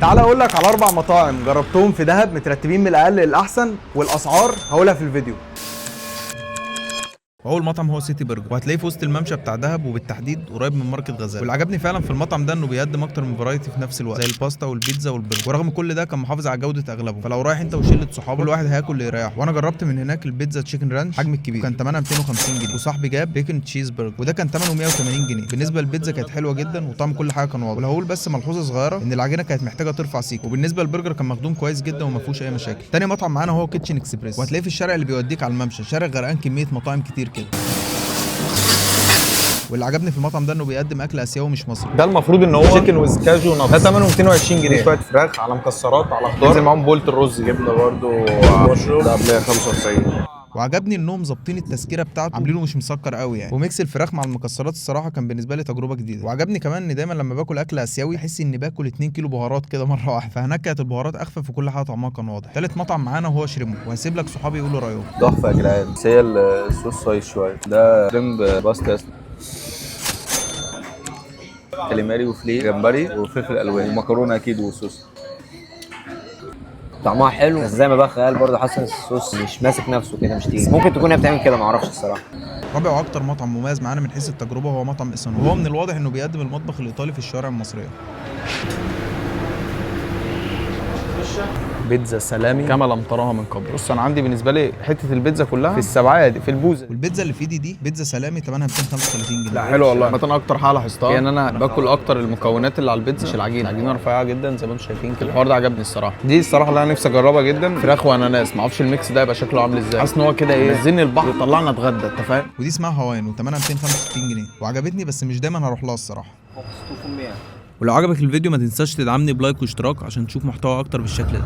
تعال اقول لك على 4 مطاعم جربتهم في دهب مترتبين من الاقل للاحسن، والاسعار هقولها في الفيديو. واول مطعم هو سيتي برجر، وهتلاقيه في وسط الممشى بتاع دهب، وبالتحديد قريب من ماركت غزال. واللي عجبني فعلا في المطعم ده انه بيقدم اكتر من فرايتي في نفس الوقت، زي الباستا والبيتزا والبرجر، ورغم كل ده كان محافظ على جوده اغلبه. فلو رايح انت وشله صحابك كل واحد هياكل اللي يريحه. وانا جربت من هناك البيتزا تشيكن رانش حجم الكبير، كان ثمنها 250 جنيه، وصاحبي جاب بيكن تشيز برجر وده كان ثمنه 180 جنيه. بالنسبه للبيتزا كانت حلوه جدا وطعم كل حاجه كان واضح. ولو هقول بس ملحوظه صغيره ان العجينه كانت محتاجه ترفع سيك، وبالنسبه للبرجر كان مخدوم كويس جدا وما فيهوش اي مشاكل. تاني مطعم معانا هو كيتشن اكسبريس، وهتلاقيه في الشارع اللي بيوديك على الممشى، شارع غرقان كميه مطاعم كتير كده. واللي عجبني في المطعم ده انه بيقدم اكل اسيوي مش مصري. ده المفروض ان هو تشيكن ويز كاجو نابس، ده ثمنه 220 جنيه، شويه فراخ على مكسرات على خضار، نزل معاهم بولت الرز، جبنه برضو مشروم ده ب 195. وعجبني انهم ظابطين التسكيره بتاعته، عاملينه مش مسكر قوي يعني. وميكس الفراخ مع المكسرات الصراحه كان بالنسبه لي تجربه جديده. وعجبني كمان ان دايما لما باكل اكل اسيوي احس اني باكل 2 كيلو بهارات كده مره واحده، فهناك كانت البهارات اخفف وكل حاجه طعمها كان واضح. تالت مطعم معانا هو شريمو، وهسيب لك صحابي يقولوا رايهم. تحفه يا جدعان، بس هي الصوص صايص شويه. ده شريمب باستا، كاليماري وفلي جمبري وفلفل الوان ومكرونه اكيد وصوص. طعمها حلو، بس زي ما بقى خيال برضه حاسس الصوص مش ماسك نفسه كده، مش تقيل. ممكن تكون هي بتعمل كده، معرفش الصراحه. رابع واكتر مطعم مميز معانا من حيث التجربه هو مطعم اسانو، وهو من الواضح انه بيقدم المطبخ الايطالي في الشوارع المصريه. بيتزا سلامي كما لم تراها من قبل. بص انا عندي بالنسبه لي حته البيتزا كلها في السبعيه دي، في البوزه. والبيتزا اللي في ايدي دي بيتزا سلامي ثمنها 235 جنيه. لا حلو والله. مثلا اكتر حاجه لاحظتها هي ان انا باكل اكتر المكونات اللي على البيتزا، مش العجينه. العجينه رفيعه جدا زي ما انتم شايفين كده. الحوار ده عجبني الصراحه. دي الصراحه اللي انا نفسي اجربها جدا، فراخ واناناس. ما اعرفش الميكس ده يبقى شكله عامل ازاي، حاسس ان هو كده ايه، نزلني البحر وطلعنا اتغدى، انت فاهم. ودي اسمها هواين وثمنها 265 جنيه، وعجبتني بس مش دايما هروح لها الصراحه. ولو عجبك الفيديو ما تنساش تدعمني بلايك واشتراك عشان تشوف محتوى اكتر بالشكل ده.